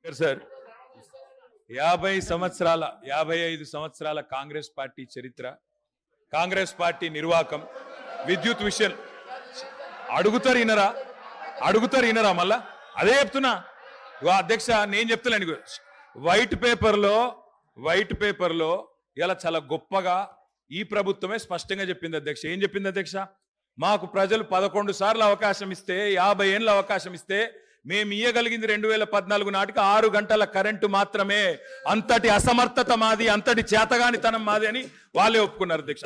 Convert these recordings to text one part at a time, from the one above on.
Sir 55 సంవత్సరాల Congress party చరిత్ర, Congress party నిర్వాకం, విద్యుత్ విషయం అడుగుతారు ఇనరా మళ్ళా అదే చెప్తున్నా. అధ్యక్ష నేను చెప్తాను, వైట్ పేపర్లో ఇలా చాలా గొప్పగా ఈ ప్రభుత్వమే స్పష్టంగా చెప్పింది అధ్యక్ష. ఏం చెప్పింది అధ్యక్ష? మాకు ప్రజలు 11 సార్లు అవకాశం ఇస్తే, 50 ఏళ్ళ అవకాశం ఇస్తే మేము ఇయ్యగలిగింది 2014 నాటికి 6 గంటల కరెంటు మాత్రమే. అంతటి అసమర్థత మాది, అంతటి చేతగానితనం మాది అని వాళ్ళే ఒప్పుకున్నారు అధ్యక్ష.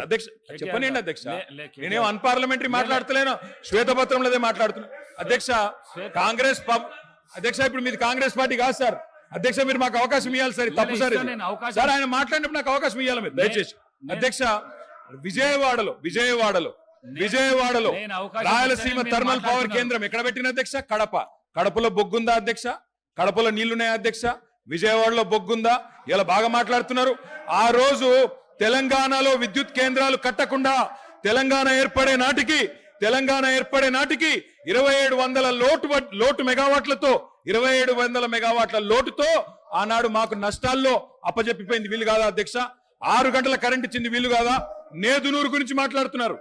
చెప్పనండి అధ్యక్ష, నేనేం అన్పార్లమెంటరీ మాట్లాడతలేను, శ్వేతపత్రంలోదే మాట్లాడుతున్నా అధ్యక్ష. కాంగ్రెస్ అధ్యక్ష ఇప్పుడు మీది కాంగ్రెస్ పార్టీ కాదు సార్. అధ్యక్ష మీరు మాకు అవకాశం ఇవ్వాలి సార్, తప్పు సార్ సార్. ఆయన మాట్లాడినప్పుడు నాకు అవకాశం ఇవ్వాలి మీరు దయచేసి. అధ్యక్ష విజయవాడలో రాయలసీమ థర్మల్ పవర్ కేంద్రం ఎక్కడ పెట్టిన అధ్యక్ష? కడపలో బొగ్గుందా అధ్యక్ష? కడపలో నీళ్లున్నాయా అధ్యక్ష? విజయవాడలో బొగ్గుందా? ఇలా బాగా మాట్లాడుతున్నారు. ఆ రోజు తెలంగాణలో విద్యుత్ కేంద్రాలు కట్టకుండా తెలంగాణ ఏర్పడే నాటికి 2700 లోటు మెగావాట్లతో 2700 మెగావాట్ల లోటుతో ఆనాడు మాకు నష్టాల్లో అప్పజెప్పిపోయింది. వీలు కాదా అధ్యక్ష? 6 గంటల కరెంట్ ఇచ్చింది వీలు కాదా? నేదునూరు గురించి మాట్లాడుతున్నారు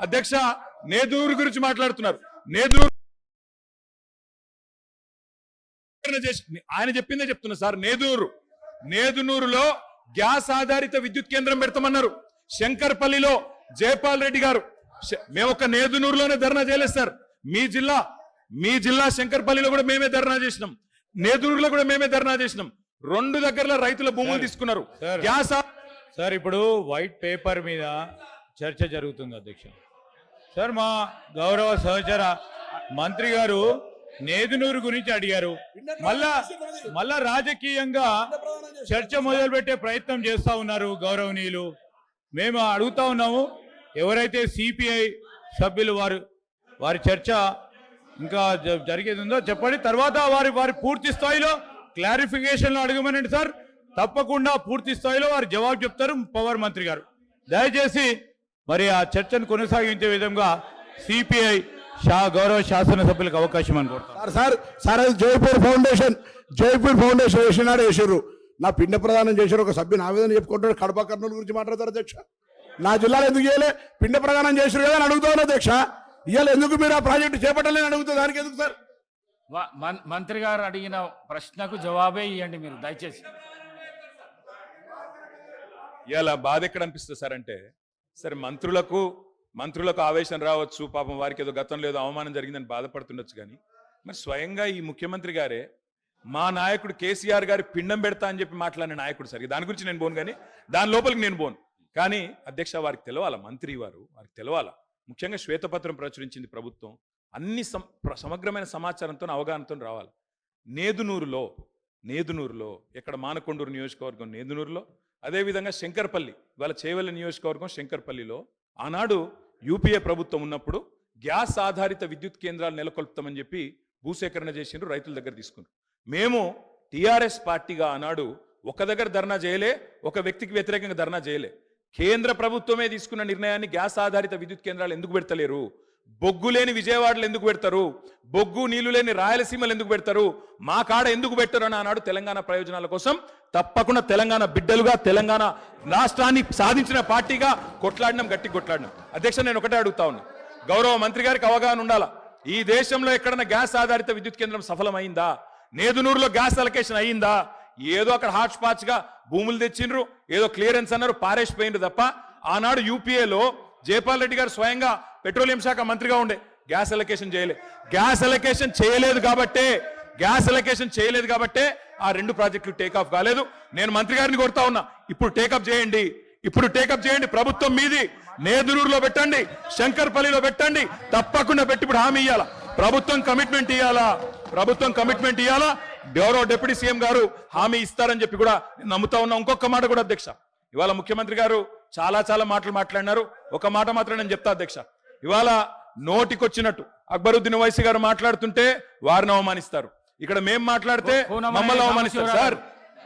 అధ్యక్ష, నేదునూరు గురించి మాట్లాడుతున్నారు. ఆయన చెప్పిందే చెప్తున్నా సార్. నేదునూరులో గ్యాస్ ఆధారిత విద్యుత్ కేంద్రం పెడతామన్నారు. శంకర్పల్లిలో జయపాల్ రెడ్డి గారు, మేము ఒక నేదునూరులోనే ధర్నా చేయలేదు సార్. మీ జిల్లా శంకర్పల్లిలో కూడా మేమే ధర్నా చేసినాం, నేదునూరులో కూడా మేమే ధర్నా చేసినాం. 2 దగ్గరలో రైతుల భూములు తీసుకున్నారు. గ్యాస్ సార్ ఇప్పుడు వైట్ పేపర్ మీద చర్చ జరుగుతుంది అధ్యక్ష. సార్ మా గౌరవ సహచర మంత్రి గారు నేదునూరు గురించి అడిగారు. మళ్ళా రాజకీయంగా చర్చ మొదలుపెట్టే ప్రయత్నం చేస్తా ఉన్నారు గౌరవనీయులు. మేము అడుగుతా ఉన్నాము, ఎవరైతే సిపిఐ సభ్యులు వారి చర్చ ఇంకా జరిగేది ఉందో చెప్పండి. తర్వాత వారి పూర్తి స్థాయిలో క్లారిఫికేషన్లు అడగమనండి సార్. తప్పకుండా పూర్తి స్థాయిలో వారు జవాబు చెప్తారు పవర్ మంత్రి గారు. దయచేసి మరి ఆ చర్చను కొనసాగించే విధంగా సిపిఐ గౌరవ శాసనసభ్యులకు అవకాశం అనుకుంటారు. సార్ అది జైపూర్ ఫౌండేషన్ వేసినారు. నా పిండ ప్రదానం చేశారు ఒక సభ్యుని ఆవేదన చెప్పుకుంటాడు. కడప కర్నూలు గురించి మాట్లాడతారు అధ్యక్ష. నా జిల్లాలో ఎందుకు చేయలే? పిండ ప్రదానం చేశారు కదా అని అడుగుతాను అధ్యక్ష. ఇవాళ ఎందుకు మీరు ఆ ప్రాజెక్టు చేపట్టలేని అడుగుతుంది, దానికి ఎందుకు సార్? మంత్రి గారు అడిగిన ప్రశ్నకు జవాబే ఇవ్వండి మీరు దయచేసి. ఇలా బాధ ఎక్కడ అనిపిస్తుంది సార్ అంటే, సరే మంత్రులకు ఆవేశం రావచ్చు, పాపం వారికి ఏదో గతంలో ఏదో అవమానం జరిగిందని బాధపడుతుండొచ్చు. కానీ మరి స్వయంగా ఈ ముఖ్యమంత్రి గారే మా నాయకుడు కేసీఆర్ గారి పిండం పెడతా అని చెప్పి మాట్లాడిన నాయకుడు సార్. దాని గురించి నేను పోను, కానీ దాని లోపలికి నేను పోను. కానీ అధ్యక్ష వారికి తెలవాలా, వారికి తెలవాలా. ముఖ్యంగా శ్వేతపత్రం ప్రచురించింది ప్రభుత్వం, అన్ని సమగ్రమైన సమాచారంతో అవగాహనతో రావాలి. నేదునూరులో ఇక్కడ మానకొండూరు నియోజకవర్గం నేదునూరులో, అదేవిధంగా శంకర్పల్లి వాళ్ళ చేవెళ్ళ నియోజకవర్గం శంకర్పల్లిలో ఆనాడు యూపీఏ ప్రభుత్వం ఉన్నప్పుడు గ్యాస్ ఆధారిత విద్యుత్ కేంద్రాలు నెలకొల్పుతామని చెప్పి భూసేకరణ చేసిండ్రు, రైతుల దగ్గర తీసుకున్నారు. మేము టీఆర్ఎస్ పార్టీగా ఆనాడు ఒక దగ్గర ధర్నా చేయలే, ఒక వ్యక్తికి వ్యతిరేకంగా ధర్నా చేయలే. కేంద్ర ప్రభుత్వమే తీసుకున్న నిర్ణయాన్ని గ్యాస్ ఆధారిత విద్యుత్ కేంద్రాలు ఎందుకు పెడతలేరు? బొగ్గు లేని విజయవాడలో ఎందుకు పెడతారు? బొగ్గు నీళ్లు లేని రాయలసీమలు ఎందుకు పెడతారు? మా కాడ ఎందుకు పెట్టరు అని ఆనాడు తెలంగాణ ప్రయోజనాల కోసం తప్పకుండా తెలంగాణ బిడ్డలుగా, తెలంగాణ రాష్ట్రాన్ని సాధించిన పార్టీగా గట్టి కొట్లాడినాం. అధ్యక్ష నేను ఒకటే అడుగుతా ఉన్నా, గౌరవ మంత్రి గారికి అవగాహన ఉండాలా. ఈ దేశంలో ఎక్కడన్నా గ్యాస్ ఆధారిత విద్యుత్ కేంద్రం సఫలమైందా? నేదునూరులో గ్యాస్ అలొకేషన్ అయ్యిందా? ఏదో అక్కడ హాట్ స్పాట్స్ గా భూములు తెచ్చిండ్రు, ఏదో క్లియరెన్స్ అన్నారు, పారేసిపోయిండ్రు తప్ప ఆనాడు యూపీఏలో జయపాల్ రెడ్డి గారు స్వయంగా పెట్రోలియం శాఖ మంత్రిగా ఉండే గ్యాస్ అలొకేషన్ చేయలే. గ్యాస్ అలొకేషన్ చేయలేదు కాబట్టే ఆ 2 ప్రాజెక్టులు టేకాఫ్ కాలేదు. నేను మంత్రి గారిని కోరుతా ఉన్నా, ఇప్పుడు టేకప్ చేయండి. ప్రభుత్వం మీది. నేదునూరులో పెట్టండి, శంకర్పల్లిలో పెట్టండి, తప్పకుండా పెట్టి ఇప్పుడు హామీ ఇవ్వాలా. ప్రభుత్వం కమిట్మెంట్ ఇవ్వాలా. గౌరవ డిప్యూటీ సీఎం గారు హామీ ఇస్తారని చెప్పి కూడా నమ్ముతా ఉన్నా. ఇంకొక మాట కూడా అధ్యక్ష, ఇవాళ ముఖ్యమంత్రి గారు చాలా మాటలు మాట్లాడినారు. ఒక మాట మాత్రం నేను చెప్తా అధ్యక్ష, ఇవాళ నోటికొచ్చినట్టు అక్బరుద్దీన్ ఓవైసీ గారు మాట్లాడుతుంటే వారిని అవమానిస్తారు, ఇక్కడ మేం మాట్లాడితే మమ్మల్ని అవమానిస్తారు సార్.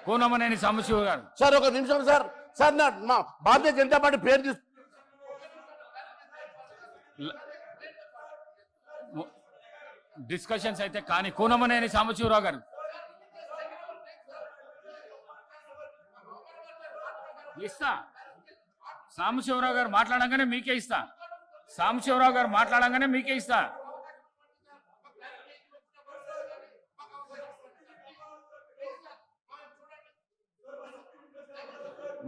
కోనమనేని సాంబశివ గారు సార్ ఒక నిమిషం సార్. మా భారతీయ జనతా పార్టీ పేరు డిస్కషన్స్ అయితే కానీ కోనమనేని సాంబశివరావు గారు ఇస్తా. సాంబశివరావు గారు మాట్లాడంగానే మీకే ఇస్తా. సాంబశివరావు గారు మాట్లాడంగానే మీకే ఇస్తా.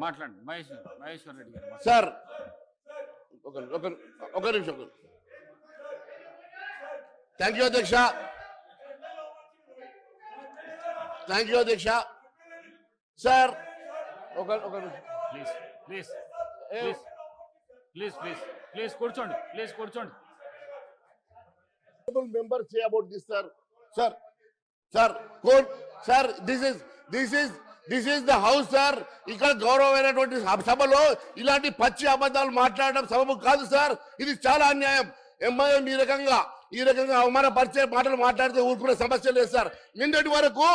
మాట్లాడండి మహేశ్వర్ రెడ్డి గారు. సార్ ఒక నిమిషం. థ్యాంక్ యూ అధ్యక్ష. థ్యాంక్ యూ అధ్యక్ష. సార్ ఒక నిమిషం. Please please please please please please కూర్చోండి. ప్లీజ్ కూర్చోండి. Members say about this, sir. Sir, court, sir, this is the house, sir. ఇక్కడ గౌరవమైనటువంటి సభలో ఇలాంటి పచ్చి అబద్ధాలు మాట్లాడడం సబబు కాదు సార్. ఇది చాలా అన్యాయం. ఎంఐఎం ఈ రకంగా అవమానపరిచే మాటలు మాట్లాడితే ఊరుకునే సమస్య లేదు సార్. నిన్నటి వరకు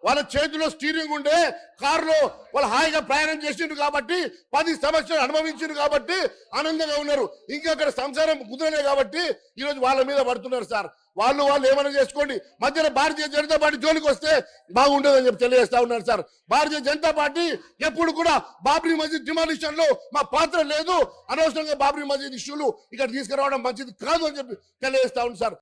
వాళ్ళ చేతిలో స్టీరింగ్ ఉండే కారులో వాళ్ళు హాయిగా ప్రయాణం చేసిండ్రు కాబట్టి 10 సంవత్సరాలు అనుభవించారు కాబట్టి ఆనందంగా ఉన్నారు. ఇంకా అక్కడ సంసారం కుదరలే కాబట్టి ఈరోజు వాళ్ళ మీద పడుతున్నారు సార్. వాళ్ళు ఏమైనా చేసుకోండి. మధ్యలో భారతీయ జనతా పార్టీ జోలికి వస్తే బాగుండదని చెప్పి తెలియజేస్తా ఉన్నారు సార్. భారతీయ జనతా పార్టీ ఎప్పుడు కూడా బాబ్రీ మసీద్ డిమాలిషన్ లో మా పాత్ర లేదు. అనవసరంగా బాబ్రీ మసీద్ ఇష్యూలు ఇక్కడ తీసుకురావడం మంచిది కాదు అని చెప్పి తెలియజేస్తా ఉంది సార్.